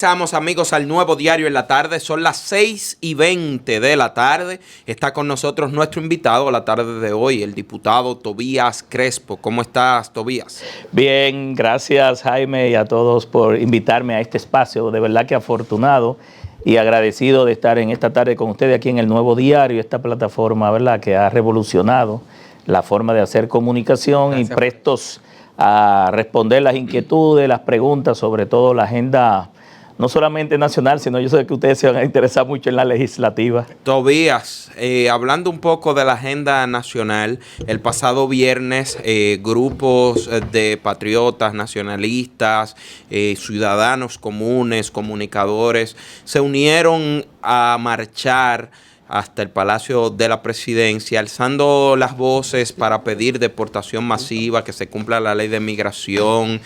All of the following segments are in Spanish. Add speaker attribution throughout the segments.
Speaker 1: Estamos, amigos, al Nuevo Diario en la tarde. Son las 6:20 de la tarde. Está con nosotros nuestro invitado a la tarde de hoy, el diputado Tobías Crespo. ¿Cómo estás, Tobías?
Speaker 2: Bien, gracias, Jaime, y a todos por invitarme a este espacio. De verdad que afortunado y agradecido de estar en esta tarde con ustedes aquí en el Nuevo Diario, esta plataforma, ¿verdad?, que ha revolucionado la forma de hacer comunicación. Gracias. Y prestos a responder las inquietudes, las preguntas, sobre todo la agenda no solamente nacional, sino yo sé que ustedes se van a interesar mucho en la legislativa.
Speaker 1: Tobías, hablando un poco de la agenda nacional, el pasado viernes grupos de patriotas, nacionalistas, ciudadanos comunes, comunicadores, se unieron a marchar hasta el Palacio de la Presidencia, alzando las voces para pedir deportación masiva, que se cumpla la ley de migración,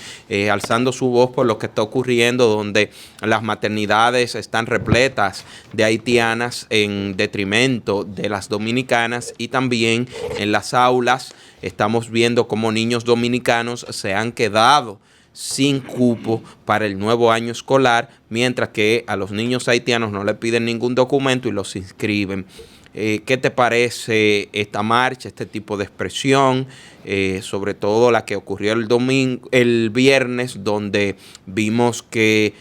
Speaker 1: alzando su voz por lo que está ocurriendo, donde las maternidades están repletas de haitianas en detrimento de las dominicanas, y también en las aulas estamos viendo cómo niños dominicanos se han quedado sin cupo para el nuevo año escolar, mientras que a los niños haitianos no le piden ningún documento y los inscriben. ¿Qué te parece esta marcha, este tipo de expresión, sobre todo la que ocurrió el viernes, donde vimos que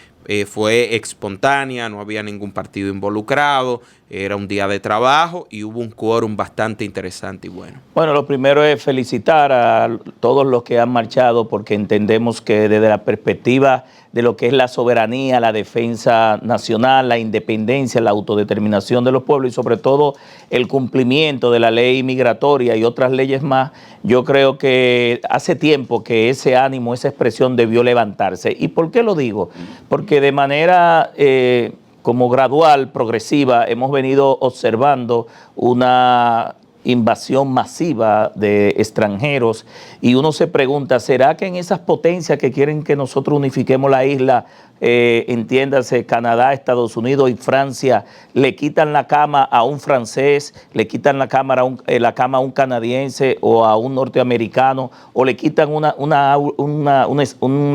Speaker 1: fue espontánea, no había ningún partido involucrado, era un día de trabajo y hubo un quórum bastante interesante y bueno?
Speaker 2: Bueno, lo primero es felicitar a todos los que han marchado, porque entendemos que desde la perspectiva de lo que es la soberanía, la defensa nacional, la independencia, la autodeterminación de los pueblos y sobre todo el cumplimiento de la ley migratoria y otras leyes más, yo creo que hace tiempo que ese ánimo, esa expresión debió levantarse. ¿Y por qué lo digo? Porque de manera como gradual, progresiva, hemos venido observando una invasión masiva de extranjeros y uno se pregunta, ¿será que en esas potencias que quieren que nosotros unifiquemos la isla, entiéndase Canadá, Estados Unidos y Francia, le quitan la cama a un francés, le quitan la cama a un canadiense o a un norteamericano, o le quitan un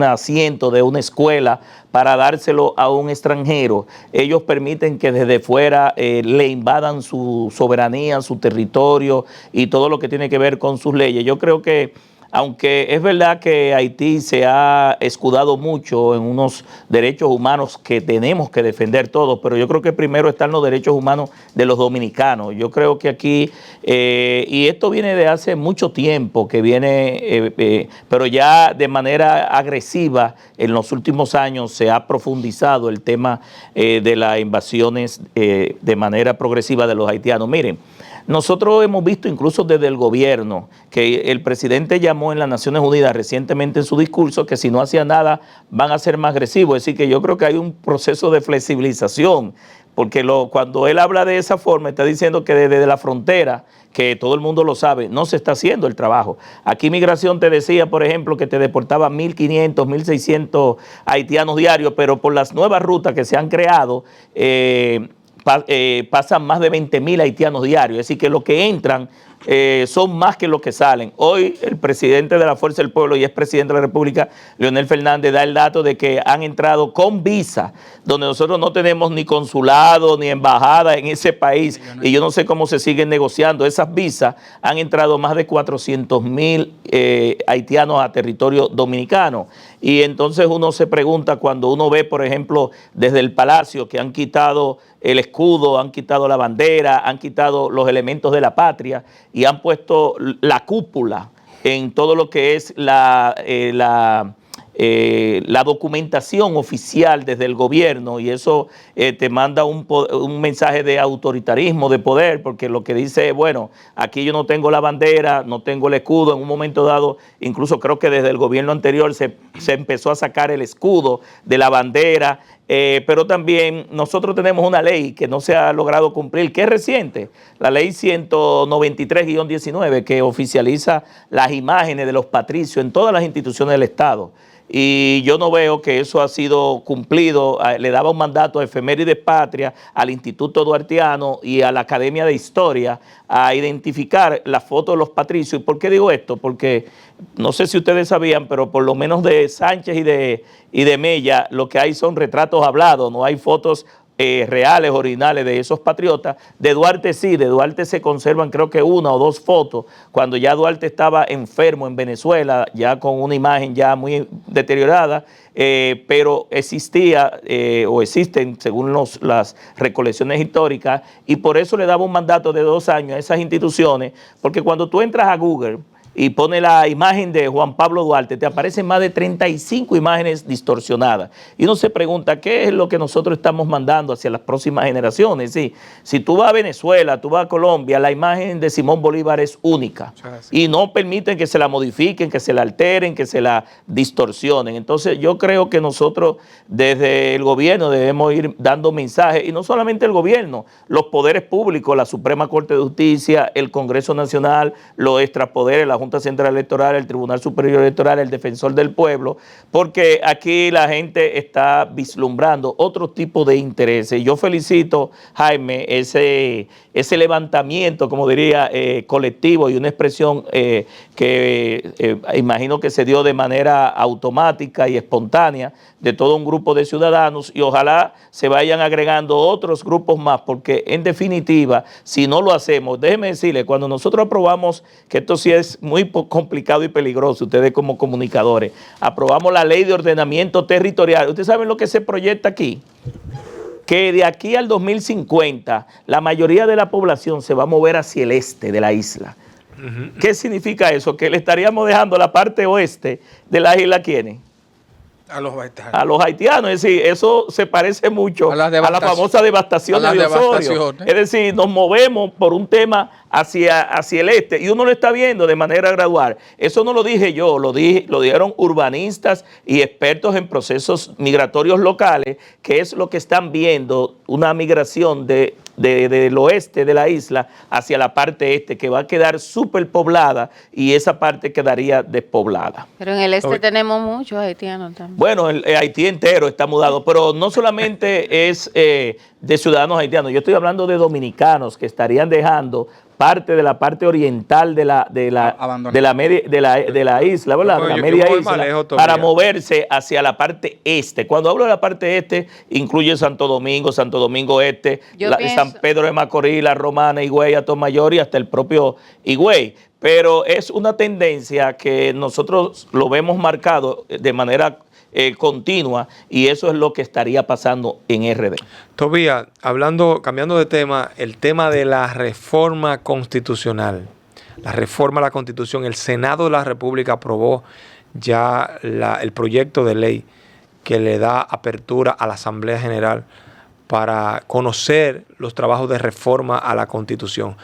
Speaker 2: asiento de una escuela para dárselo a un extranjero? Ellos permiten que desde fuera le invadan su soberanía, su territorio y todo lo que tiene que ver con sus leyes. Yo creo que, aunque es verdad que Haití se ha escudado mucho en unos derechos humanos que tenemos que defender todos, pero yo creo que primero están los derechos humanos de los dominicanos. Yo creo que aquí, y esto viene de hace mucho tiempo, que viene, pero ya de manera agresiva en los últimos años se ha profundizado el tema de las invasiones de manera progresiva de los haitianos. Miren, nosotros hemos visto incluso desde el gobierno que el presidente llamó en las Naciones Unidas recientemente en su discurso que si no hacía nada van a ser más agresivos. Es decir, que yo creo que hay un proceso de flexibilización, porque cuando él habla de esa forma está diciendo que desde la frontera, que todo el mundo lo sabe, no se está haciendo el trabajo. Aquí Migración te decía, por ejemplo, que te deportaba 1.500, 1.600 haitianos diarios, pero por las nuevas rutas que se han creado, pasan más de 20.000 haitianos diarios, es decir, que los que entran son más que los que salen. Hoy el presidente de la Fuerza del Pueblo y expresidente de la República, Leonel Fernández, da el dato de que han entrado con visa, donde nosotros no tenemos ni consulado ni embajada en ese país, y yo no sé cómo se siguen negociando esas visas. Han entrado más de 400.000 haitianos a territorio dominicano. Y entonces uno se pregunta, cuando uno ve, por ejemplo, desde el Palacio, que han quitado el escudo, han quitado la bandera, han quitado los elementos de la patria y han puesto la cúpula en todo lo que es la documentación oficial desde el gobierno, y eso te manda un mensaje de autoritarismo, de poder, porque lo que dice es, bueno, aquí yo no tengo la bandera, no tengo el escudo. En un momento dado, incluso creo que desde el gobierno anterior se empezó a sacar el escudo de la bandera, pero también nosotros tenemos una ley que no se ha logrado cumplir, que es reciente, la ley 193-19, que oficializa las imágenes de los patricios en todas las instituciones del Estado. y yo no veo que eso ha sido cumplido. Le daba un mandato a Efemérides Patria, al Instituto Duartiano y a la Academia de Historia a identificar las fotos de los patricios. ¿Y por qué digo esto? Porque no sé si ustedes sabían, pero por lo menos de Sánchez y de Mella lo que hay son retratos hablados, no hay fotos reales, originales de esos patriotas. De Duarte sí, de Duarte se conservan creo que 1 o 2 fotos, cuando ya Duarte estaba enfermo en Venezuela, ya con una imagen ya muy deteriorada, pero existía o existen según las recolecciones históricas, y por eso le daba un mandato de 2 años a esas instituciones, porque cuando tú entras a Google y pone la imagen de Juan Pablo Duarte, te aparecen más de 35 imágenes distorsionadas. Y uno se pregunta, ¿qué es lo que nosotros estamos mandando hacia las próximas generaciones? Sí, si tú vas a Venezuela, tú vas a Colombia, la imagen de Simón Bolívar es única. Y no permiten que se la modifiquen, que se la alteren, que se la distorsionen. Entonces yo creo que nosotros desde el gobierno debemos ir dando mensajes, y no solamente el gobierno, los poderes públicos, la Suprema Corte de Justicia, el Congreso Nacional, los extrapoderes, la Junta Central Electoral, el Tribunal Superior Electoral, el Defensor del Pueblo, porque aquí la gente está vislumbrando otro tipo de intereses. Yo felicito, Jaime, ese levantamiento, como diría, colectivo, y una expresión que imagino que se dio de manera automática y espontánea de todo un grupo de ciudadanos, y ojalá se vayan agregando otros grupos más, porque en definitiva, si no lo hacemos, déjeme decirle, cuando nosotros aprobamos, que esto sí es muy complicado y peligroso, ustedes como comunicadores, aprobamos la Ley de Ordenamiento Territorial. ¿Ustedes saben lo que se proyecta aquí? Que de aquí al 2050 la mayoría de la población se va a mover hacia el este de la isla. ¿Qué significa eso? Que le estaríamos dejando la parte oeste de la isla, ¿quiénes?
Speaker 3: A los haitianos.
Speaker 2: A los haitianos, es decir, eso se parece mucho a la famosa devastación de Osorio. Es decir, nos movemos por un tema hacia el este, y uno lo está viendo de manera gradual. Eso no lo dije yo, lo dijeron urbanistas y expertos en procesos migratorios locales, que es lo que están viendo, una migración del oeste de la isla hacia la parte este, que va a quedar superpoblada, y esa parte quedaría despoblada.
Speaker 4: Pero en el este tenemos muchos haitianos también.
Speaker 2: Bueno, el Haití entero está mudado, pero no solamente es de ciudadanos haitianos. Yo estoy hablando de dominicanos que estarían dejando parte de la parte oriental de la isla, ¿verdad? De la media isla, para moverse hacia la parte este. Cuando hablo de la parte este, incluye Santo Domingo Este, San Pedro de Macorís, La Romana, Higüey, Atomayor y hasta el propio Higüey. Pero es una tendencia que nosotros lo vemos marcado de manera continua, y eso es lo que estaría pasando en RD.
Speaker 3: Tobías, cambiando de tema, el tema de la reforma constitucional, la reforma a la Constitución, el Senado de la República aprobó ya el proyecto de ley que le da apertura a la Asamblea General para conocer los trabajos de reforma a la Constitución.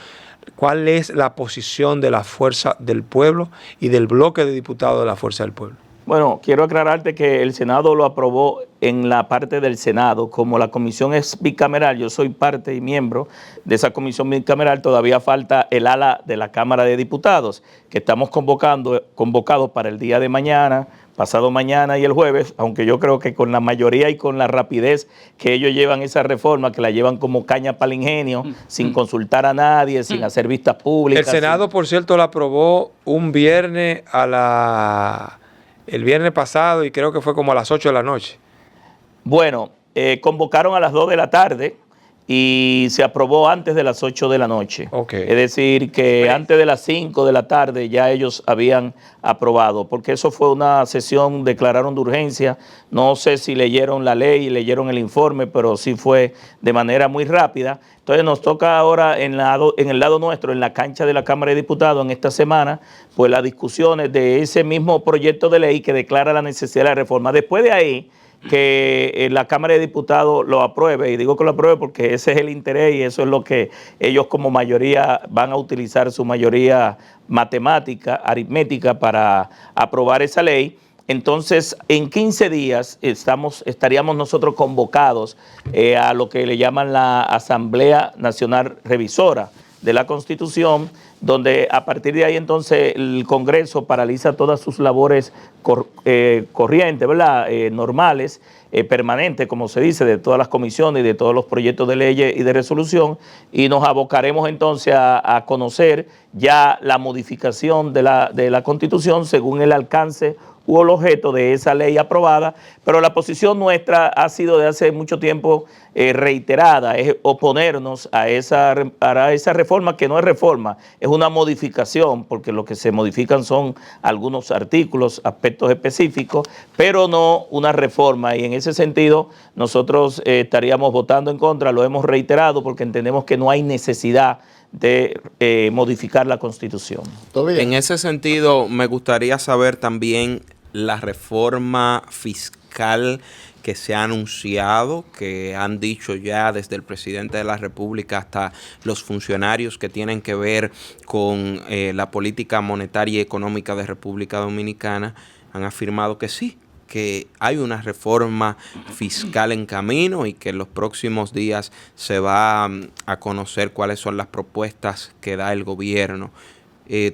Speaker 3: ¿Cuál es la posición de la Fuerza del Pueblo y del bloque de diputados de la Fuerza del Pueblo?
Speaker 2: Bueno, quiero aclararte que el Senado lo aprobó en la parte del Senado. Como la comisión es bicameral, yo soy parte y miembro de esa comisión bicameral, todavía falta el ala de la Cámara de Diputados, que estamos convocados para el día de mañana, pasado mañana y el jueves, aunque yo creo que con la mayoría y con la rapidez que ellos llevan esa reforma, que la llevan como caña para el ingenio, sin consultar a nadie, sin hacer vistas públicas.
Speaker 3: El Senado, por cierto, la aprobó un viernes el viernes pasado, y creo que fue como a las 8 de la noche.
Speaker 2: Bueno, convocaron a las 2 de la tarde y se aprobó antes de las 8 de la noche.
Speaker 3: Okay.
Speaker 2: Es decir, que antes de las 5 de la tarde ya ellos habían aprobado, porque eso fue una sesión, declararon de urgencia. No sé si leyeron la ley, leyeron el informe, pero sí fue de manera muy rápida. Entonces nos toca ahora en el lado nuestro, en la cancha de la Cámara de Diputados, en esta semana, pues las discusiones de ese mismo proyecto de ley que declara la necesidad de la reforma. Después de ahí, que la Cámara de Diputados lo apruebe, y digo que lo apruebe porque ese es el interés y eso es lo que ellos como mayoría van a utilizar, su mayoría matemática, aritmética, para aprobar esa ley. Entonces, en 15 días estaríamos nosotros convocados a lo que le llaman la Asamblea Nacional Revisora de la Constitución, donde a partir de ahí entonces el Congreso paraliza todas sus labores corrientes, ¿verdad? Normales, permanentes, como se dice, de todas las comisiones y de todos los proyectos de ley y de resolución, y nos abocaremos entonces a conocer ya la modificación de la Constitución según el alcance u el objeto de esa ley aprobada, pero la posición nuestra ha sido de hace mucho tiempo reiterada, es oponernos a esa reforma, que no es reforma, es una modificación, porque lo que se modifican son algunos artículos, aspectos específicos, pero no una reforma, y en ese sentido nosotros estaríamos votando en contra, lo hemos reiterado porque entendemos que no hay necesidad de modificar la Constitución.
Speaker 1: En ese sentido, me gustaría saber también la reforma fiscal que se ha anunciado, que han dicho ya desde el presidente de la República hasta los funcionarios que tienen que ver con la política monetaria y económica de República Dominicana, han afirmado que sí, que hay una reforma fiscal en camino y que en los próximos días se va a conocer cuáles son las propuestas que da el gobierno.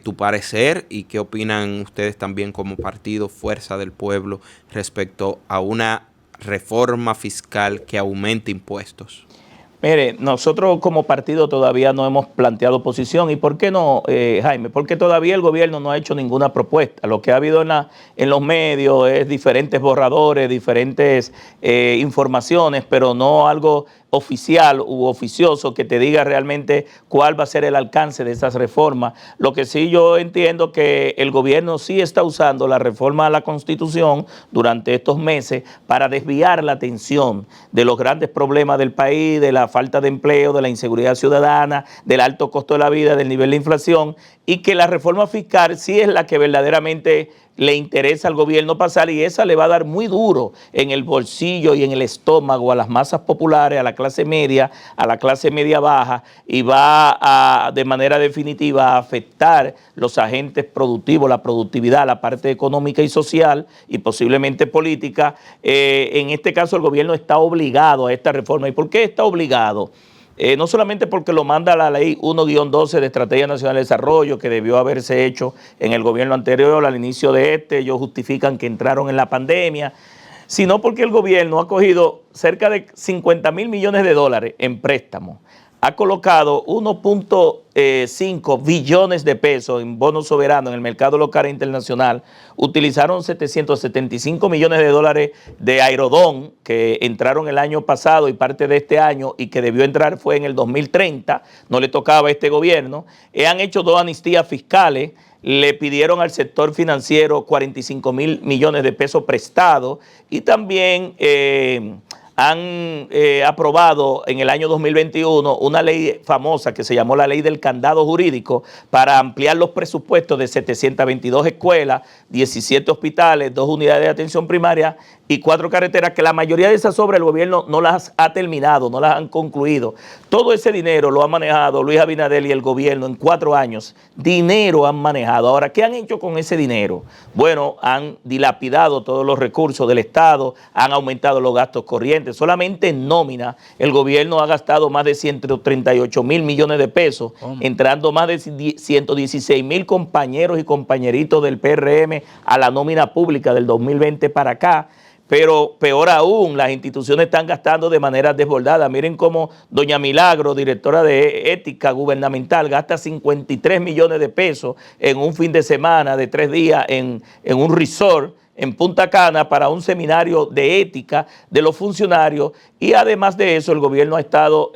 Speaker 1: Tu parecer y qué opinan ustedes también como partido Fuerza del Pueblo respecto a una reforma fiscal que aumente impuestos.
Speaker 2: Mire, nosotros como partido todavía no hemos planteado posición. ¿Y por qué no, Jaime? Porque todavía el gobierno no ha hecho ninguna propuesta. Lo que ha habido en los medios es diferentes borradores, diferentes informaciones, pero no algo oficial u oficioso que te diga realmente cuál va a ser el alcance de esas reformas. Lo que sí yo entiendo que el gobierno sí está usando la reforma a la Constitución durante estos meses para desviar la atención de los grandes problemas del país, de la falta de empleo, de la inseguridad ciudadana, del alto costo de la vida, del nivel de inflación, y que la reforma fiscal sí es la que verdaderamente le interesa al gobierno pasar, y esa le va a dar muy duro en el bolsillo y en el estómago a las masas populares, a la clase media baja, y va a, de manera definitiva, a afectar los agentes productivos, la productividad, la parte económica y social y posiblemente política. En este caso el gobierno está obligado a esta reforma. ¿Y por qué está obligado? No solamente porque lo manda la ley 1-12 de Estrategia Nacional de Desarrollo, que debió haberse hecho en el gobierno anterior, al inicio de ellos justifican que entraron en la pandemia, sino porque el gobierno ha cogido cerca de 50 mil millones de dólares en préstamos, ha colocado 1.5 billones de pesos en bonos soberanos en el mercado local e internacional, utilizaron 775 millones de dólares de Aerodón que entraron el año pasado y parte de este año, y que debió entrar fue en el 2030, no le tocaba a este gobierno. Han hecho 2 amnistías fiscales, le pidieron al sector financiero 45 mil millones de pesos prestados, y también han aprobado en el año 2021 una ley famosa que se llamó la Ley del Candado Jurídico para ampliar los presupuestos de 722 escuelas, 17 hospitales, 2 unidades de atención primaria y 4 carreteras, que la mayoría de esas obras el gobierno no las ha terminado, no las han concluido. Todo ese dinero lo ha manejado Luis Abinader y el gobierno en 4 años. Dinero han manejado. Ahora, ¿qué han hecho con ese dinero? Bueno, han dilapidado todos los recursos del Estado, han aumentado los gastos corrientes. Solamente en nómina el gobierno ha gastado más de 138 mil millones de pesos, entrando más de 116 mil compañeros y compañeritos del PRM a la nómina pública del 2020 para acá. Pero peor aún, las instituciones están gastando de manera desbordada. Miren cómo doña Milagro, directora de Ética Gubernamental, gasta 53 millones de pesos en un fin de semana de 3 días en un resort en Punta Cana para un seminario de ética de los funcionarios. Y además de eso, el gobierno ha estado,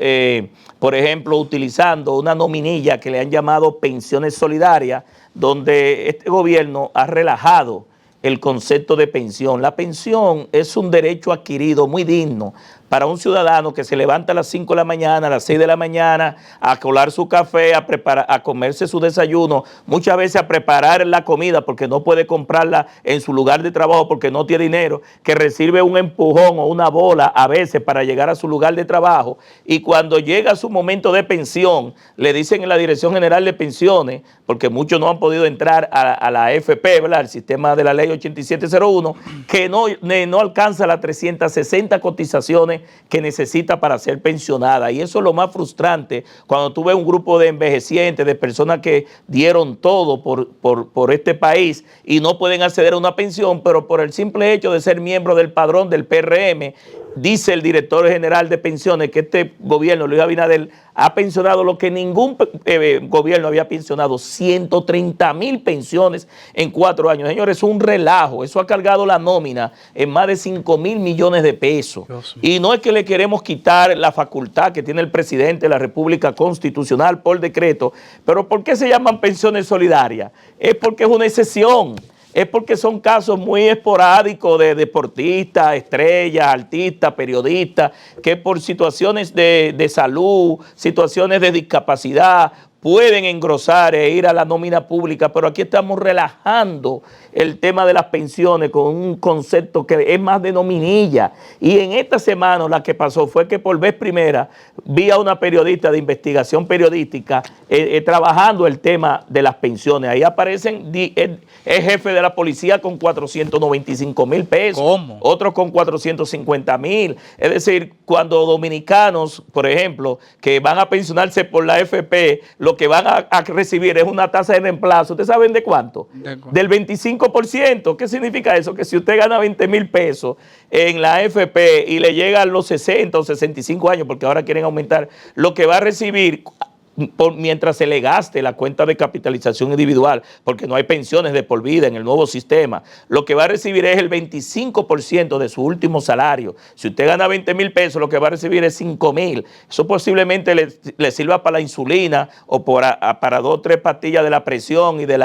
Speaker 2: por ejemplo, utilizando una nominilla que le han llamado pensiones solidarias, donde este gobierno ha relajado el concepto de pensión. La pensión es un derecho adquirido muy digno para un ciudadano que se levanta a las 5 de la mañana, a las 6 de la mañana, a colar su café, a comerse su desayuno, muchas veces a preparar la comida porque no puede comprarla en su lugar de trabajo porque no tiene dinero, que recibe un empujón o una bola a veces para llegar a su lugar de trabajo, y cuando llega su momento de pensión, le dicen en la Dirección General de Pensiones, porque muchos no han podido entrar a la AFP, ¿verdad?, al sistema de la ley 8701, que no alcanza las 360 cotizaciones que necesita para ser pensionada. Y eso es lo más frustrante cuando tú ves un grupo de envejecientes, de personas que dieron todo por este país y no pueden acceder a una pensión, pero por el simple hecho de ser miembro del padrón del PRM, dice el director general de pensiones que este gobierno, Luis Abinader, ha pensionado lo que ningún gobierno había pensionado, 130,000 pensiones en 4 años. Señores, es un relajo. Eso ha cargado la nómina en más de 5,000 millones de pesos. Y no es que le queremos quitar la facultad que tiene el presidente de la República Constitucional por decreto, pero ¿por qué se llaman pensiones solidarias? Es porque es una excepción. Es porque son casos muy esporádicos de deportistas, estrellas, artistas, periodistas, que por situaciones de salud, situaciones de discapacidad, pueden engrosar e ir a la nómina pública, pero aquí estamos relajando el tema de las pensiones con un concepto que es más de nominilla. Y en esta semana la que pasó fue que por vez primera vi a una periodista de investigación periodística trabajando el tema de las pensiones. Ahí aparecen el jefe de la policía con 495,000 pesos. ¿Cómo? Otros con 450,000. Es decir, cuando dominicanos, por ejemplo, que van a pensionarse por la AFP, lo que van a recibir es una tasa de reemplazo. ¿Ustedes saben de cuánto? Del 25%. ¿Qué significa eso? Que si usted gana 20,000 pesos en la AFP y le llegan los 60 o 65 años, porque ahora quieren aumentar, lo que va a recibir mientras se le gaste la cuenta de capitalización individual, porque no hay pensiones de por vida en el nuevo sistema, lo que va a recibir es el 25% de su último salario. Si usted gana 20,000 pesos, lo que va a recibir es 5,000. Eso posiblemente le sirva para la insulina o para 2 o 3 pastillas de la presión y de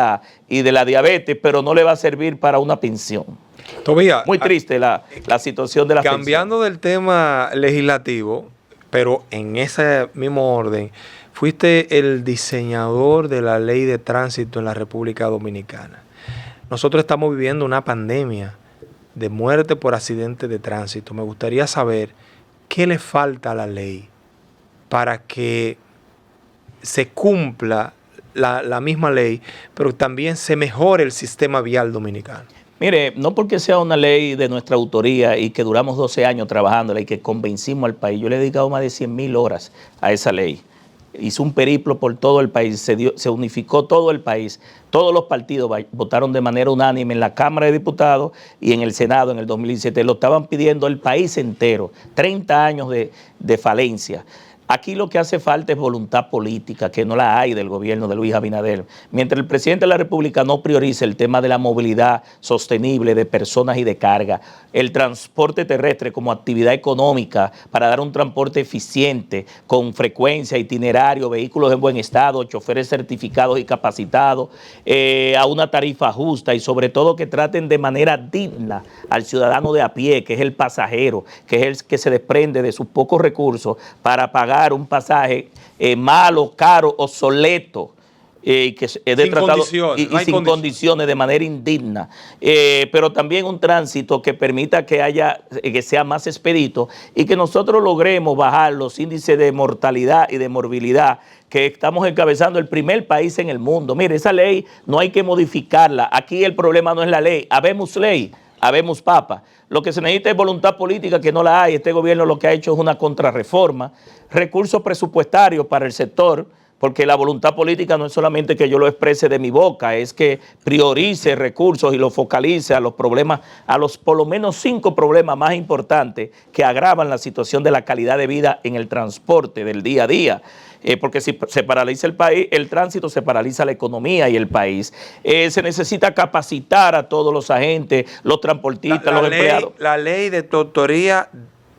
Speaker 2: la diabetes, pero no le va a servir para una pensión.
Speaker 3: Tobías,
Speaker 2: muy triste la situación de la pensión.
Speaker 3: Cambiando del tema legislativo, pero en ese mismo orden, fuiste el diseñador de la ley de tránsito en la República Dominicana. Nosotros estamos viviendo una pandemia de muerte por accidentes de tránsito. Me gustaría saber qué le falta a la ley para que se cumpla la misma ley, pero también se mejore el sistema vial dominicano.
Speaker 2: Mire, no porque sea una ley de nuestra autoría y que duramos 12 años trabajándola y que convencimos al país, yo le he dedicado más de 100,000 horas a esa ley. Hizo un periplo por todo el país, se unificó todo el país, todos los partidos votaron de manera unánime en la Cámara de Diputados y en el Senado en el 2017, lo estaban pidiendo el país entero, 30 años de falencia. Aquí lo que hace falta es voluntad política, que no la hay del gobierno de Luis Abinader. Mientras el presidente de la República no priorice el tema de la movilidad sostenible de personas y de carga, el transporte terrestre como actividad económica para dar un transporte eficiente, con frecuencia, itinerario, vehículos en buen estado, choferes certificados y capacitados, a una tarifa justa y sobre todo que traten de manera digna al ciudadano de a pie, que es el pasajero, que es el que se desprende de sus pocos recursos para pagar un pasaje malo, caro, obsoleto, que es tratado sin condiciones, de manera indigna, pero también un tránsito que permita que sea más expedito y que nosotros logremos bajar los índices de mortalidad y de morbilidad, que estamos encabezando el primer país en el mundo. Mire, esa ley no hay que modificarla. Aquí el problema no es la ley. Habemos ley, habemos papa. Lo que se necesita es voluntad política, que no la hay. Este gobierno lo que ha hecho es una contrarreforma, recursos presupuestarios para el sector, porque la voluntad política no es solamente que yo lo exprese de mi boca, es que priorice recursos y los focalice a los problemas, a los por lo menos 5 problemas más importantes que agravan la situación de la calidad de vida en el transporte del día a día. Porque si se paraliza el país, el tránsito, se paraliza la economía y el país. Se necesita capacitar a todos los agentes, los transportistas, los empleados.
Speaker 3: La ley de tutoría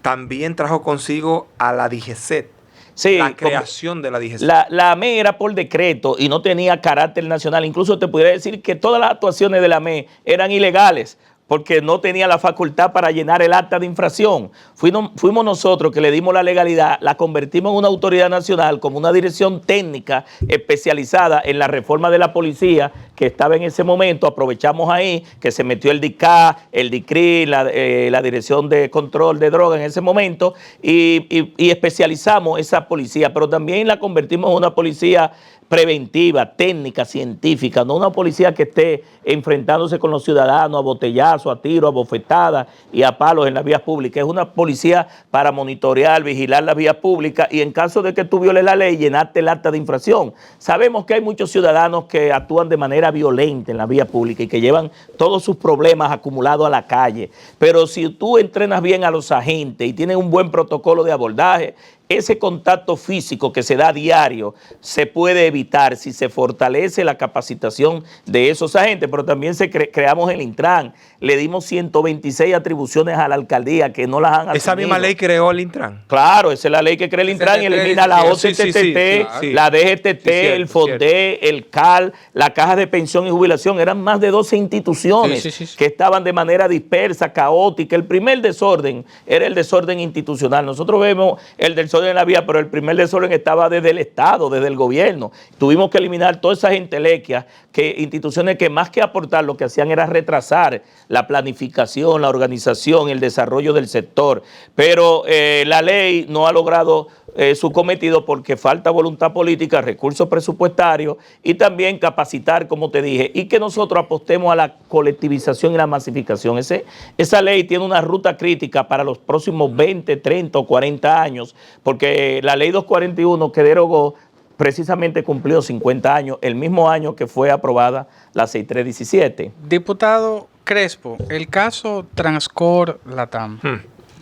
Speaker 3: también trajo consigo a la DGCET.
Speaker 2: Sí,
Speaker 3: la creación de la DGCET.
Speaker 2: La AME era por decreto y no tenía carácter nacional. Incluso te pudiera decir que todas las actuaciones de la AME eran ilegales, porque no tenía la facultad para llenar el acta de infracción. Fuimos nosotros que le dimos la legalidad, la convertimos en una autoridad nacional como una dirección técnica especializada en la reforma de la policía que estaba en ese momento. Aprovechamos ahí que se metió el DICA, el DICRI, la Dirección de Control de Drogas en ese momento y especializamos esa policía, pero también la convertimos en una policía preventiva, técnica, científica, no una policía que esté enfrentándose con los ciudadanos a botellazos, a tiros, a bofetadas y a palos en las vías públicas. Es una policía para monitorear, vigilar las vías públicas y en caso de que tú violes la ley, llenarte el acta de infracción. Sabemos que hay muchos ciudadanos que actúan de manera violenta en la vía pública y que llevan todos sus problemas acumulados a la calle, pero si tú entrenas bien a los agentes y tienes un buen protocolo de abordaje, ese contacto físico que se da a diario se puede evitar si se fortalece la capacitación de esos agentes, pero también creamos el Intran, le dimos 126 atribuciones a la alcaldía que no las han asumido.
Speaker 3: ¿Esa misma ley creó el Intran?
Speaker 2: Claro, esa es la ley que crea el Intran y elimina la OCTT, la DGTT, el FONDE, el CAL, la Caja de Pensión y Jubilación. Eran más de 12 instituciones que estaban de manera dispersa, caótica. El primer desorden era el desorden institucional. Nosotros vemos el desorden en la vía, pero el primer desorden estaba desde el Estado, desde el gobierno. Tuvimos que eliminar todas esas entelequias, instituciones que más que aportar lo que hacían era retrasar la planificación, la organización, el desarrollo del sector. Pero la ley no ha logrado su cometido porque falta voluntad política, recursos presupuestarios y también capacitar, como te dije, y que nosotros apostemos a la colectivización y la masificación. Esa ley tiene una ruta crítica para los próximos 20, 30 o 40 años, porque la ley 241 que derogó precisamente cumplió 50 años, el mismo año que fue aprobada la 6317.
Speaker 5: Diputado Crespo, el caso Transcor Latam.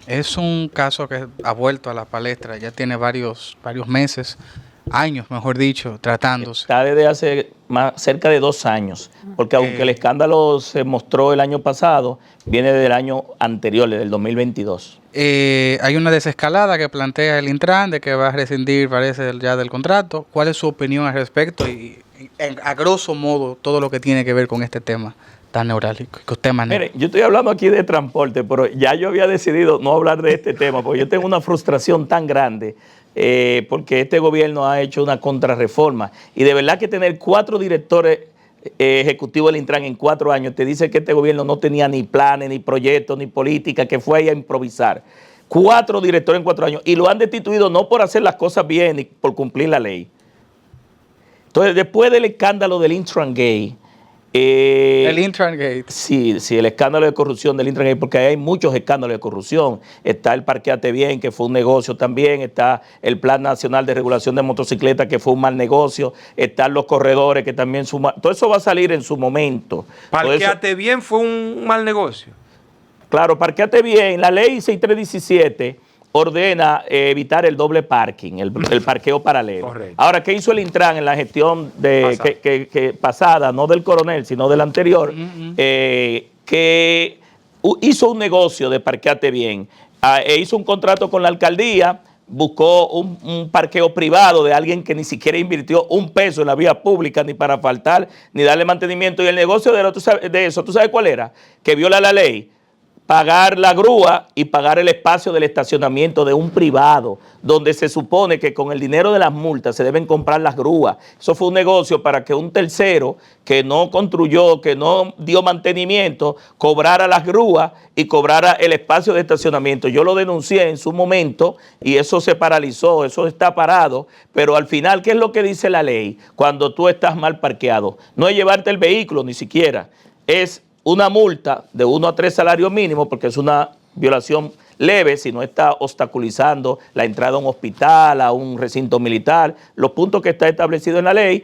Speaker 5: Es un caso que ha vuelto a la palestra, ya tiene varios meses, años, mejor dicho, tratándose. Está
Speaker 2: desde hace cerca de 2 años, porque aunque el escándalo se mostró el año pasado, viene del año anterior, del 2022.
Speaker 5: Hay una desescalada que plantea el Intran de que va a rescindir, parece, ya del contrato. ¿Cuál es su opinión al respecto? Y a grosso modo, todo lo que tiene que ver con este tema tan neurálgico que usted maneja.
Speaker 2: Mire, yo estoy hablando aquí de transporte, pero ya yo había decidido no hablar de este tema, porque yo tengo una frustración tan grande, porque este gobierno ha hecho una contrarreforma, y de verdad que tener 4 directores ejecutivos del Intran en 4 años, te dice que este gobierno no tenía ni planes, ni proyectos, ni política, que fue ahí a improvisar. 4 directores en 4 años, y lo han destituido no por hacer las cosas bien, ni por cumplir la ley. Entonces, después del escándalo del Intran Gate,
Speaker 5: el Intran Gate.
Speaker 2: Sí, el escándalo de corrupción del Intran Gate, porque hay muchos escándalos de corrupción. Está el Parquéate Bien, que fue un negocio también. Está el Plan Nacional de Regulación de Motocicletas, que fue un mal negocio. Están los corredores, que también todo eso va a salir en su momento.
Speaker 3: ¿Parquéate Bien fue un mal negocio?
Speaker 2: Claro, Parquéate Bien. La ley 6317 ordena evitar el doble parking, el parqueo paralelo.
Speaker 3: Correcto.
Speaker 2: Ahora, ¿qué hizo el Intran en la gestión pasada, no del coronel, sino del anterior? Que hizo un negocio de Parquéate Bien, hizo un contrato con la alcaldía, buscó un parqueo privado de alguien que ni siquiera invirtió un peso en la vía pública, ni para faltar, ni darle mantenimiento, y el negocio de eso, ¿tú sabes cuál era? Que viola la ley. Pagar la grúa y pagar el espacio del estacionamiento de un privado, donde se supone que con el dinero de las multas se deben comprar las grúas. Eso fue un negocio para que un tercero que no construyó, que no dio mantenimiento, cobrara las grúas y cobrara el espacio de estacionamiento. Yo lo denuncié en su momento y eso se paralizó, eso está parado, pero al final, ¿qué es lo que dice la ley? Cuando tú estás mal parqueado, no es llevarte el vehículo ni siquiera, es una multa de 1 a 3 salarios mínimos, porque es una violación leve si no está obstaculizando la entrada a un hospital, a un recinto militar, los puntos que está establecido en la ley,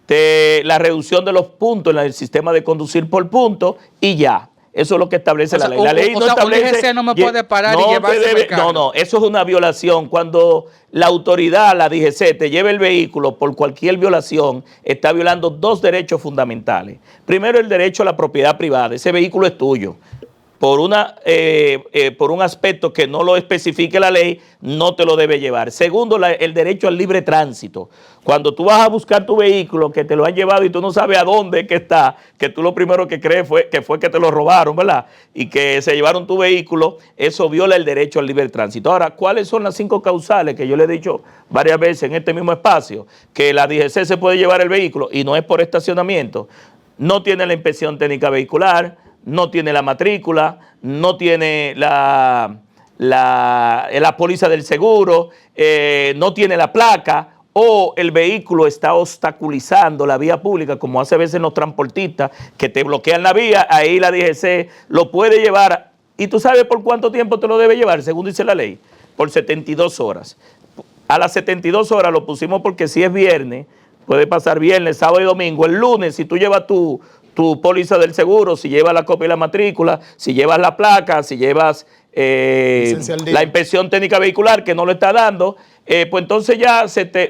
Speaker 2: la reducción de los puntos en el sistema de conducir por puntos y ya. Eso es lo que establece la ley. La ley no establece...
Speaker 5: Un DGC no me puede parar y llevarse el carro.
Speaker 2: No, eso es una violación. Cuando la autoridad, la DGC, te lleva el vehículo por cualquier violación, está violando 2 derechos fundamentales. Primero, el derecho a la propiedad privada. Ese vehículo es tuyo. Por un aspecto que no lo especifique la ley, no te lo debe llevar. Segundo, el derecho al libre tránsito. Cuando tú vas a buscar tu vehículo, que te lo han llevado y tú no sabes a dónde es que está, que tú lo primero que crees fue que te lo robaron, ¿verdad? Y que se llevaron tu vehículo, eso viola el derecho al libre tránsito. Ahora, ¿cuáles son las 5 causales que yo le he dicho varias veces en este mismo espacio? Que la DGC se puede llevar el vehículo y no es por estacionamiento. No tiene la inspección técnica vehicular, no tiene la matrícula, no tiene la póliza del seguro, no tiene la placa o el vehículo está obstaculizando la vía pública, como hace a veces los transportistas que te bloquean la vía, ahí la DGC lo puede llevar. ¿Y tú sabes por cuánto tiempo te lo debe llevar, según dice la ley? Por 72 horas. A las 72 horas lo pusimos porque si es viernes, puede pasar viernes, sábado y domingo. El lunes, si tú llevas tu póliza del seguro, si llevas la copia de la matrícula, si llevas la placa, si llevas la inspección técnica vehicular que no lo está dando, pues entonces ya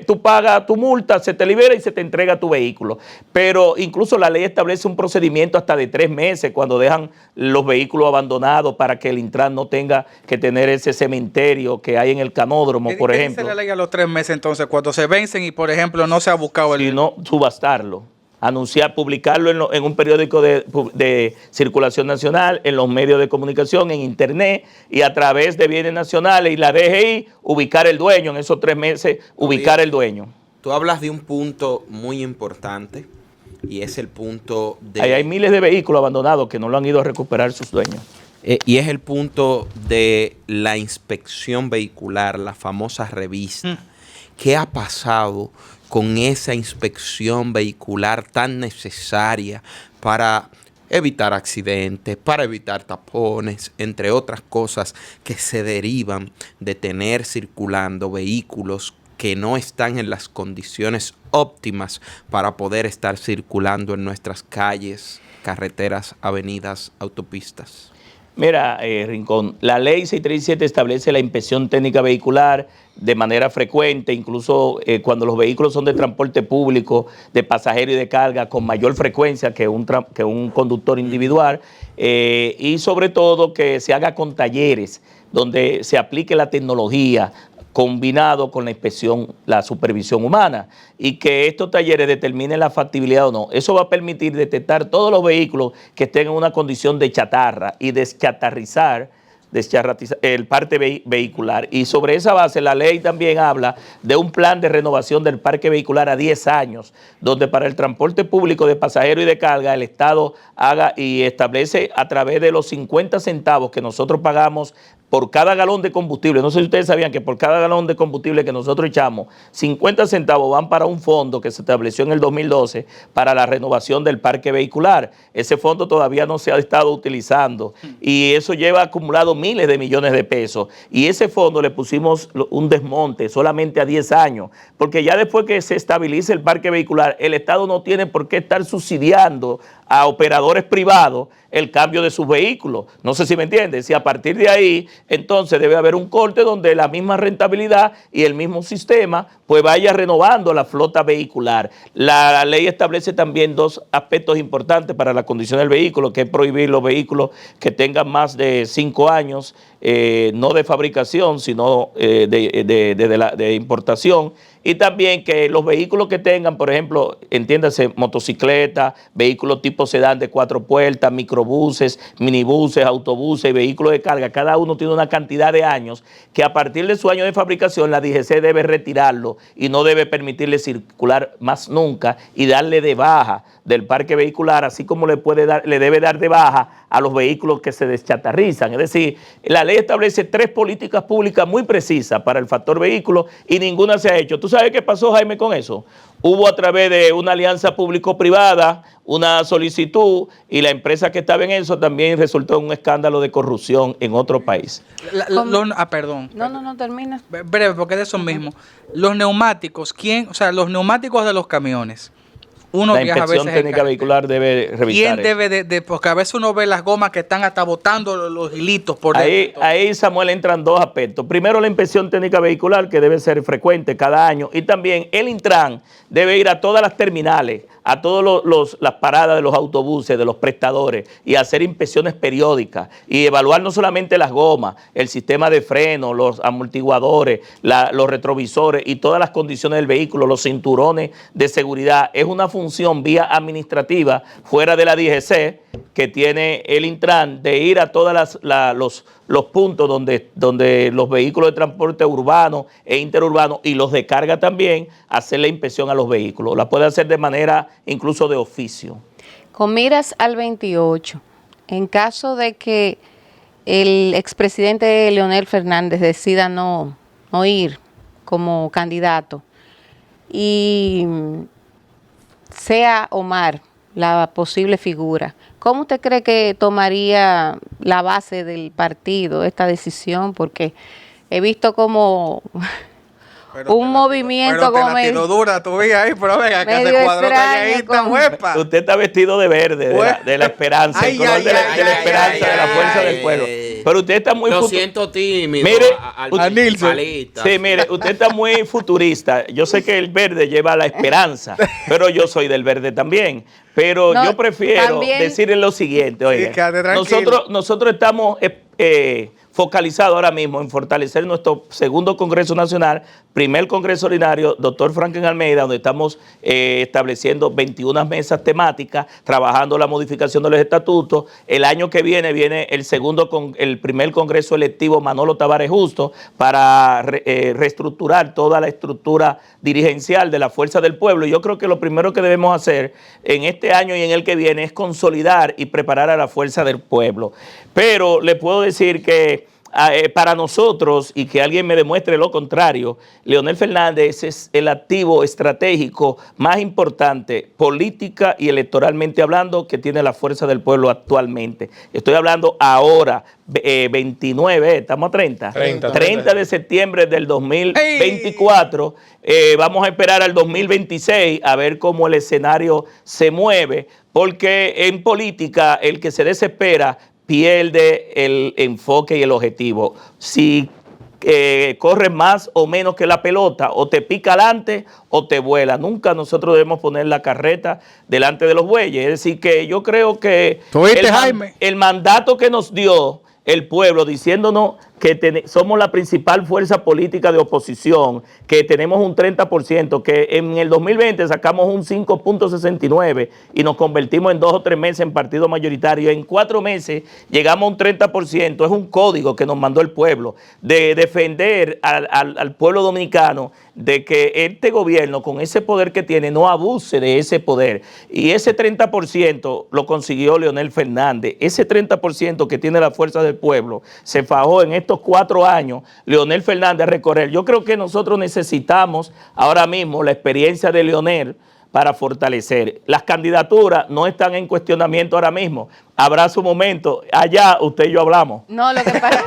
Speaker 2: tú pagas tu multa, se te libera y se te entrega tu vehículo. Pero incluso la ley establece un procedimiento hasta de 3 meses cuando dejan los vehículos abandonados para que el Intran no tenga que tener ese cementerio que hay en el canódromo, por ejemplo.
Speaker 5: ¿Qué dice la ley a los 3 meses entonces cuando se vencen y, por ejemplo, no se ha buscado el...
Speaker 2: Sino subastarlo. Anunciar, publicarlo en un periódico de circulación nacional, en los medios de comunicación, en internet y a través de bienes nacionales y la DGI, ubicar el dueño, en esos 3 meses, ubicar el dueño.
Speaker 1: Tú hablas de un punto muy importante y es el punto de...
Speaker 2: Ahí hay miles de vehículos abandonados que no lo han ido a recuperar sus dueños.
Speaker 1: Y es el punto de la inspección vehicular, la famosa revista. ¿Qué ha pasado con esa inspección vehicular tan necesaria para evitar accidentes, para evitar tapones, entre otras cosas que se derivan de tener circulando vehículos que no están en las condiciones óptimas para poder estar circulando en nuestras calles, carreteras, avenidas, autopistas?
Speaker 2: Mira, Rincón, la ley 637 establece la inspección técnica vehicular de manera frecuente, incluso cuando los vehículos son de transporte público, de pasajero y de carga, con mayor frecuencia que un conductor individual, y sobre todo que se haga con talleres donde se aplique la tecnología, combinado con la inspección, la supervisión humana, y que estos talleres determinen la factibilidad o no. Eso va a permitir detectar todos los vehículos que estén en una condición de chatarra y deschatarrizar el parque vehicular. Y sobre esa base la ley también habla de un plan de renovación del parque vehicular a 10 años, donde para el transporte público de pasajeros y de carga el Estado haga y establece a través de los 50 centavos que nosotros pagamos por cada galón de combustible. No sé si ustedes sabían que por cada galón de combustible que nosotros echamos, 50 centavos van para un fondo que se estableció en el 2012 para la renovación del parque vehicular. Ese fondo todavía no se ha estado utilizando y eso lleva acumulado miles de millones de pesos. Y ese fondo le pusimos un desmonte solamente a 10 años, porque ya después que se estabilice el parque vehicular, el Estado no tiene por qué estar subsidiando a operadores privados el cambio de sus vehículos. No sé si me entienden. Si a partir de ahí, entonces debe haber un corte donde la misma rentabilidad y el mismo sistema pues vaya renovando la flota vehicular. La ley establece también 2 aspectos importantes para la condición del vehículo, que es prohibir los vehículos que tengan más de 5 años, no de fabricación, sino de importación. Y también que los vehículos que tengan, por ejemplo, entiéndase, motocicletas, vehículos tipo sedán de 4 puertas, microbuses, minibuses, autobuses y vehículos de carga, cada uno tiene una cantidad de años que a partir de su año de fabricación la DGC debe retirarlo y no debe permitirle circular más nunca y darle de baja del parque vehicular, así como le debe dar de baja a los vehículos que se deschatarrizan. Es decir, la ley establece 3 políticas públicas muy precisas para el factor vehículo y ninguna se ha hecho. ¿Tú sabes qué pasó, Jaime, con eso? Hubo a través de una alianza público-privada una solicitud y la empresa que estaba en eso también resultó en un escándalo de corrupción en otro país.
Speaker 5: Perdón.
Speaker 4: No, termina.
Speaker 5: Breve, porque de eso mismo. Los neumáticos, los neumáticos de los camiones.
Speaker 2: La inspección técnica vehicular debe revisar.
Speaker 5: ¿Quién debe porque a veces uno ve las gomas que están hasta botando los hilitos por dentro?
Speaker 2: Ahí, Samuel, entran 2 aspectos. Primero, la inspección técnica vehicular, que debe ser frecuente cada año. Y también el Intran debe ir a todas las terminales, a todas las paradas de los autobuses, de los prestadores, y hacer inspecciones periódicas. Y evaluar no solamente las gomas, el sistema de freno, los amortiguadores, los retrovisores y todas las condiciones del vehículo, los cinturones de seguridad. Es una función vía administrativa fuera de la DGC que tiene el Intran de ir a todos los puntos donde los vehículos de transporte urbano e interurbano y los de carga también, hacer la inspección a los vehículos. La puede hacer de manera incluso de oficio.
Speaker 4: Con miras al 28, en caso de que el expresidente Leonel Fernández decida no ir como candidato, y sea Omar la posible figura, ¿cómo usted cree que tomaría la base del partido esta decisión? Porque he visto como un movimiento como
Speaker 3: medio dura tu vida ahí, pero venga, que
Speaker 4: medio
Speaker 3: se cuadró
Speaker 4: extraño,
Speaker 3: calladita, huepa.
Speaker 2: Usted está vestido de verde, de la esperanza, el color de la esperanza, de la fuerza del pueblo. Pero usted está muy...
Speaker 1: Lo siento tímido.
Speaker 2: Mire,
Speaker 3: a Nilsson.
Speaker 2: Sí, mire, usted está muy futurista. Yo sé que el verde lleva la esperanza, pero yo soy del verde también. Pero
Speaker 4: No,
Speaker 2: yo prefiero
Speaker 4: también...
Speaker 2: decirle lo siguiente, oiga,
Speaker 3: quédate tranquilo.
Speaker 2: nosotros estamos focalizados ahora mismo en fortalecer nuestro segundo Congreso Nacional, primer Congreso Ordinario, doctor Franklin Almeida, donde estamos estableciendo 21 mesas temáticas, trabajando la modificación de los estatutos. El año que viene el primer Congreso Electivo Manolo Tavares Justo para reestructurar toda la estructura dirigencial de la Fuerza del Pueblo. Y yo creo que lo primero que debemos hacer en este año y en el que viene es consolidar y preparar a la Fuerza del Pueblo. Pero le puedo decir que para nosotros, y que alguien me demuestre lo contrario, Leonel Fernández es el activo estratégico más importante, política y electoralmente hablando, que tiene la Fuerza del Pueblo actualmente. Estoy hablando ahora, 29, estamos a 30 de septiembre del 2024. Vamos a esperar al 2026 a ver cómo el escenario se mueve, porque en política el que se desespera pierde el enfoque y el objetivo. Si corres más o menos que la pelota, o te pica adelante o te vuela. Nunca nosotros debemos poner la carreta delante de los bueyes. Es decir, que yo creo que el mandato que nos dio el pueblo diciéndonos que somos la principal fuerza política de oposición, que tenemos un 30%, que en el 2020 sacamos un 5.69 y nos convertimos en 2 o 3 meses en partido mayoritario. En 4 meses llegamos a un 30%. Es un código que nos mandó el pueblo de defender al pueblo dominicano, de que este gobierno con ese poder que tiene no abuse de ese poder. Y ese 30% lo consiguió Leonel Fernández. Ese 30% que tiene la fuerza del pueblo se fajó en estos 4 años Leonel Fernández a recorrer. Yo creo que nosotros necesitamos ahora mismo la experiencia de Leonel para fortalecer. Las candidaturas no están en cuestionamiento ahora mismo. Habrá su momento. Allá usted y yo hablamos.
Speaker 4: No, lo que pasa...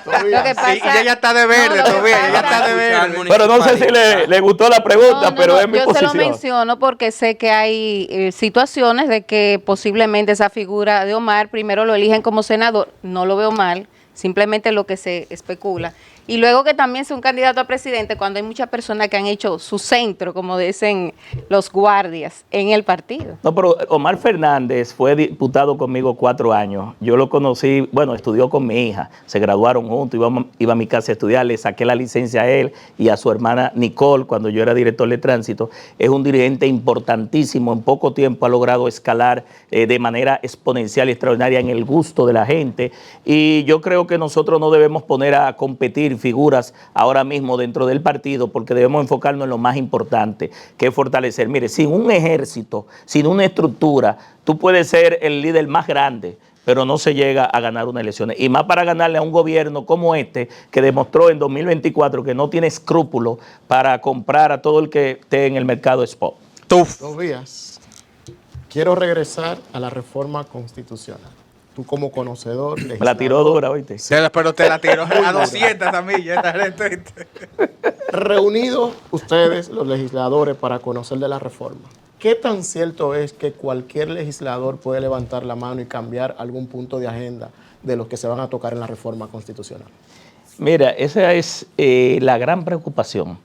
Speaker 3: Sí, ella está de verde todavía, ella está de verde.
Speaker 2: Pero no sé si le gustó la pregunta, pero es mi posición.
Speaker 4: Yo se lo menciono porque sé que hay situaciones de que posiblemente esa figura de Omar primero lo eligen como senador. No lo veo mal, simplemente lo que se especula. Y luego que también sea un candidato a presidente cuando hay muchas personas que han hecho su centro, como dicen los guardias, en el partido.
Speaker 2: No, pero Omar Fernández fue diputado conmigo 4 años. Yo lo conocí, bueno, estudió con mi hija, se graduaron juntos, iba a mi casa a estudiar, le saqué la licencia a él y a su hermana Nicole cuando yo era director de tránsito. Es un dirigente importantísimo, en poco tiempo ha logrado escalar de manera exponencial y extraordinaria en el gusto de la gente. Y yo creo que nosotros no debemos poner a competir figuras ahora mismo dentro del partido, porque debemos enfocarnos en lo más importante, que es fortalecer. Mire, sin un ejército, sin una estructura, tú puedes ser el líder más grande, pero no se llega a ganar unas elecciones. Y más para ganarle a un gobierno como este, que demostró en 2024 que no tiene escrúpulos para comprar a todo el que esté en el mercado spot.
Speaker 6: Tobías, quiero regresar a la reforma constitucional. Tú como conocedor...
Speaker 2: Me la tiró dura, ¿oíste?
Speaker 3: Sí, pero te la tiró a 200 también.
Speaker 6: Reunidos ustedes, los legisladores, para conocer de la reforma, ¿qué tan cierto es que cualquier legislador puede levantar la mano y cambiar algún punto de agenda de los que se van a tocar en la reforma constitucional?
Speaker 2: Mira, esa es la gran preocupación,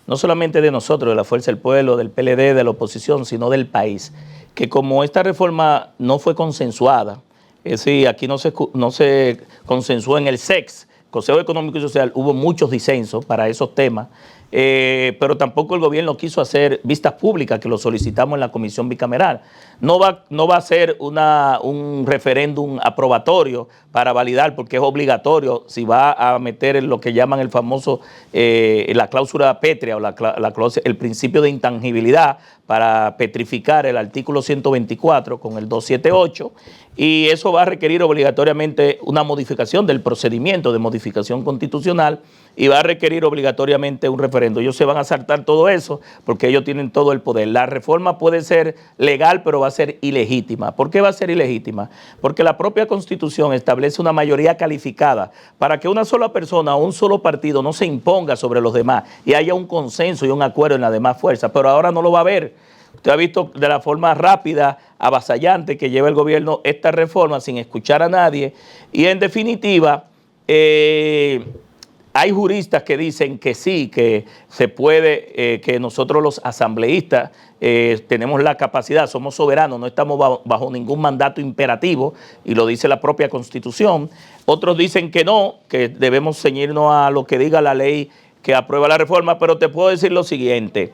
Speaker 2: no solamente de nosotros, de la Fuerza del Pueblo, del PLD, de la oposición, sino del país, que como esta reforma no fue consensuada, es decir, aquí no se consensuó en el SEX, Consejo Económico y Social, hubo muchos disensos para esos temas, pero tampoco el gobierno quiso hacer vistas públicas, que lo solicitamos en la comisión bicameral. No va a ser un referéndum aprobatorio para validar, porque es obligatorio si va a meter en lo que llaman el famoso, la cláusula pétrea o el principio de intangibilidad para petrificar el artículo 124 con el 278, y eso va a requerir obligatoriamente una modificación del procedimiento de modificación constitucional y va a requerir obligatoriamente un referendo. Ellos se van a saltar todo eso porque ellos tienen todo el poder. La reforma puede ser legal, pero va a ser ilegítima. ¿Por qué va a ser ilegítima? Porque la propia Constitución establece una mayoría calificada para que una sola persona o un solo partido no se imponga sobre los demás y haya un consenso y un acuerdo en las demás fuerzas, pero ahora no lo va a haber. Usted ha visto de la forma rápida, avasallante que lleva el gobierno esta reforma sin escuchar a nadie y en definitiva hay juristas que dicen que sí, que se puede, que nosotros los asambleístas tenemos la capacidad, somos soberanos, no estamos bajo ningún mandato imperativo y lo dice la propia Constitución. Otros dicen que no, que debemos ceñirnos a lo que diga la ley que aprueba la reforma, pero te puedo decir lo siguiente.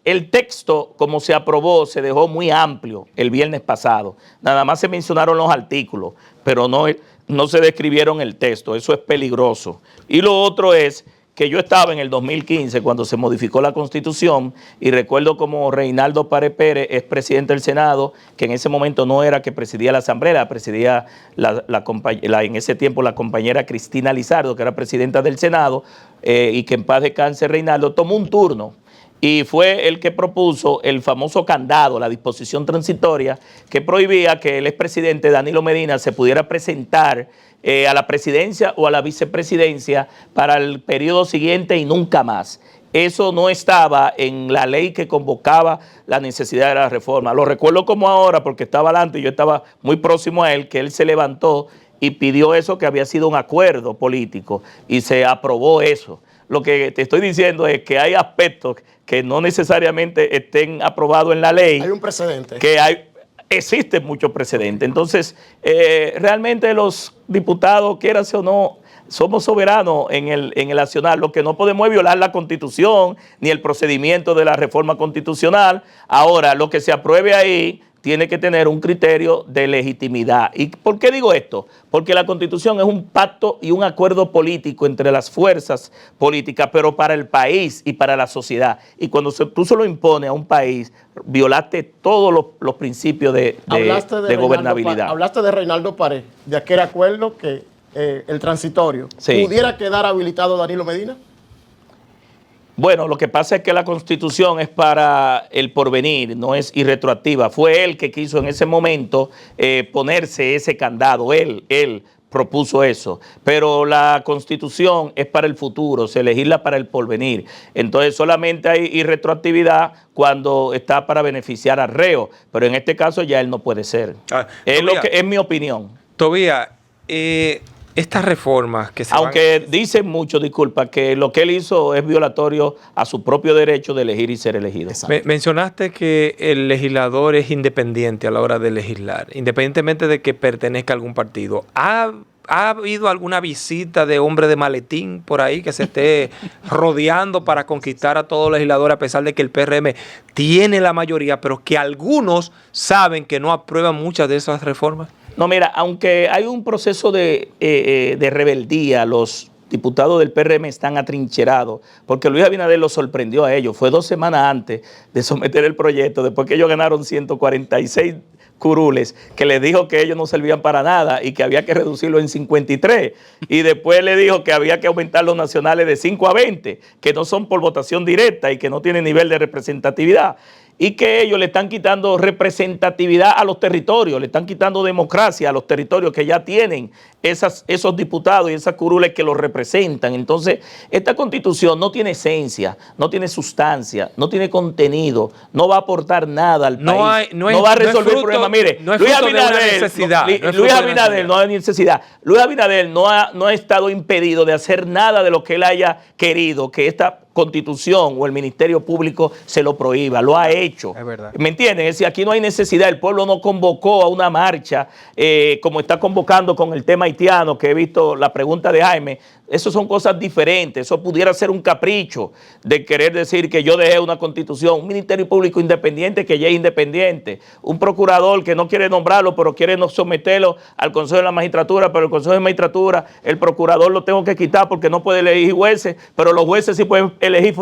Speaker 2: El texto, como se aprobó, se dejó muy amplio el viernes pasado. Nada más se mencionaron los artículos, pero no se describieron el texto. Eso es peligroso. Y lo otro es que yo estaba en el 2015 cuando se modificó la Constitución y recuerdo como Reinaldo Pared Pérez, ex presidente del Senado, que en ese momento no era que presidía la Asamblea, presidía en ese tiempo la compañera Cristina Lizardo, que era presidenta del Senado, y que en paz descanse Reinaldo, tomó un turno. Y fue el que propuso el famoso candado, la disposición transitoria, que prohibía que el expresidente Danilo Medina se pudiera presentar a la presidencia o a la vicepresidencia para el periodo siguiente y nunca más. Eso no estaba en la ley que convocaba la necesidad de la reforma. Lo recuerdo como ahora porque estaba adelante y yo estaba muy próximo a él, que él se levantó y pidió eso, que había sido un acuerdo político y se aprobó eso. Lo que te estoy diciendo es que hay aspectos que no necesariamente estén aprobados en la ley.
Speaker 6: Hay un precedente.
Speaker 2: Existen muchos precedentes. Entonces, realmente los diputados, quieras o no, somos soberanos en el nacional. Lo que no podemos es violar la Constitución ni el procedimiento de la reforma constitucional. Ahora, lo que se apruebe ahí tiene que tener un criterio de legitimidad. ¿Y por qué digo esto? Porque la Constitución es un pacto y un acuerdo político entre las fuerzas políticas, pero para el país y para la sociedad. Y cuando tú se lo impones a un país, violaste todos los principios de gobernabilidad.
Speaker 6: Hablaste de Reinaldo Pared, de aquel acuerdo que el transitorio.
Speaker 2: Sí.
Speaker 6: ¿Pudiera quedar habilitado Danilo Medina?
Speaker 2: Bueno, lo que pasa es que la Constitución es para el porvenir, no es irretroactiva. Fue él que quiso en ese momento ponerse ese candado, él propuso eso. Pero la Constitución es para el futuro, se legisla para el porvenir. Entonces solamente hay irretroactividad cuando está para beneficiar al reo, pero en este caso ya él no puede ser. Es mi opinión.
Speaker 3: Tobías, estas reformas que se
Speaker 2: Aunque dicen mucho, disculpa, que lo que él hizo es violatorio a su propio derecho de elegir y ser elegido.
Speaker 3: Mencionaste que el legislador es independiente a la hora de legislar, independientemente de que pertenezca a algún partido. ¿Ha habido alguna visita de hombre de maletín por ahí que se esté rodeando para conquistar a todos los legisladores, a pesar de que el PRM tiene la mayoría, pero que algunos saben que no aprueban muchas de esas reformas?
Speaker 2: No, mira, aunque hay un proceso de rebeldía, los diputados del PRM están atrincherados, porque Luis Abinader los sorprendió a ellos. Fue 2 semanas antes de someter el proyecto, después que ellos ganaron 146 curules, que les dijo que ellos no servían para nada y que había que reducirlo en 53. Y después le dijo que había que aumentar los nacionales de 5 a 20, que no son por votación directa y que no tienen nivel de representatividad. Y que ellos le están quitando representatividad a los territorios, le están quitando democracia a los territorios que ya tienen esos diputados y esas curules que los representan. Entonces, esta Constitución no tiene esencia, no tiene sustancia, no tiene contenido, no va a aportar nada al país, no va a resolver el problema. Mire, Luis Abinader no hay necesidad. Luis Abinader no ha estado impedido de hacer nada de lo que él haya querido, que esta Constitución o el Ministerio Público se lo prohíba, lo ha hecho.
Speaker 5: Es verdad.
Speaker 2: ¿Me entienden? Es decir, aquí no hay necesidad, el pueblo no convocó a una marcha como está convocando con el tema haitiano, que he visto la pregunta de Jaime, Eso son cosas diferentes. Eso pudiera ser un capricho de querer decir que yo dejé una constitución, un ministerio público independiente que ya es independiente, un procurador que no quiere nombrarlo, pero quiere no someterlo al Consejo de la Magistratura, pero el Consejo de Magistratura, el procurador lo tengo que quitar porque no puede elegir jueces, pero los jueces sí pueden elegir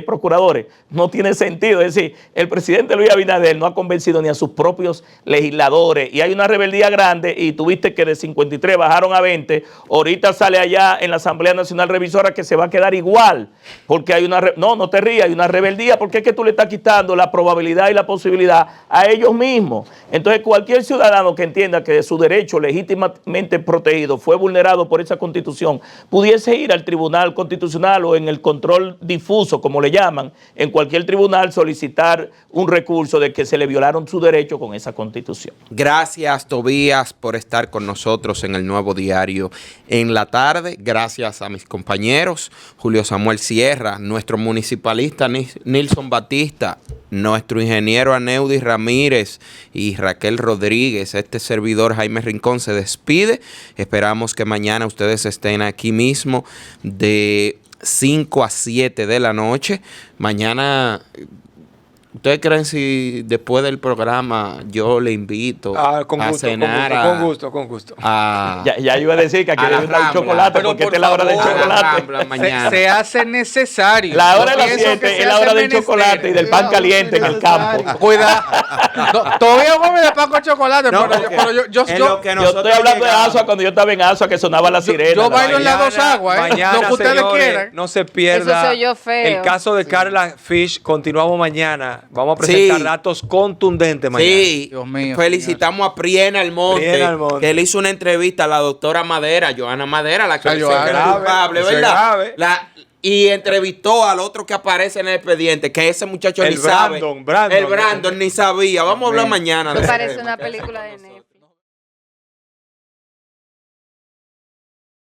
Speaker 2: procuradores. No tiene sentido. Es decir, el presidente Luis Abinader no ha convencido ni a sus propios legisladores y hay una rebeldía grande y tuviste que de 53 bajaron a 20, ahorita sale allá en la Asamblea Nacional Revisora que se va a quedar igual, porque hay una, no te rías, hay una rebeldía, porque es que tú le estás quitando la probabilidad y la posibilidad a ellos mismos. Entonces cualquier ciudadano que entienda que su derecho legítimamente protegido fue vulnerado por esa Constitución, pudiese ir al Tribunal Constitucional o en el control difuso, como le llaman, en cualquier tribunal solicitar un recurso de que se le violaron su derecho con esa Constitución.
Speaker 1: Gracias, Tobías, por estar con nosotros en el Nuevo Diario en la tarde. Gracias a mis compañeros, Julio Samuel Sierra, nuestro municipalista Nilson Batista, nuestro ingeniero Aneudi Ramírez y Raquel Rodríguez. Este servidor Jaime Rincón se despide. Esperamos que mañana ustedes estén aquí mismo de 5 a 7 de la noche. Mañana... ¿Ustedes creen si después del programa yo le invito a cenar?
Speaker 3: Con gusto.
Speaker 2: Ya iba a decir que aquí le gusta un chocolate, porque esta es la hora del chocolate.
Speaker 5: Se hace necesario.
Speaker 2: La hora de las 7 es la hora del chocolate y del pan caliente en el campo.
Speaker 5: Cuidado. Todavía come de pan con chocolate,
Speaker 1: No,
Speaker 5: pero yo
Speaker 2: Yo estoy hablando de Asua cuando yo estaba en Asua, que sonaba la sirena.
Speaker 5: yo bailo en las dos aguas,
Speaker 3: Mañana,
Speaker 5: lo que ustedes
Speaker 3: señores,
Speaker 5: quieran.
Speaker 3: no se pierda.
Speaker 4: Eso se oyó feo.
Speaker 3: El caso de Carla Fish. Continuamos mañana. Vamos a presentar datos contundentes mañana.
Speaker 1: Sí,
Speaker 5: Dios mío,
Speaker 1: felicitamos a Priena Almonte, que le hizo una entrevista a la doctora Madera, Johanna Madera, la que dice que era culpable, ¿verdad? Y entrevistó al otro que aparece en el expediente, que ese muchacho ni sabe. El Brandon ni sabía. Vamos a hablar mañana de
Speaker 4: Me
Speaker 1: ese
Speaker 4: parece
Speaker 1: tema.
Speaker 4: una película de Netflix.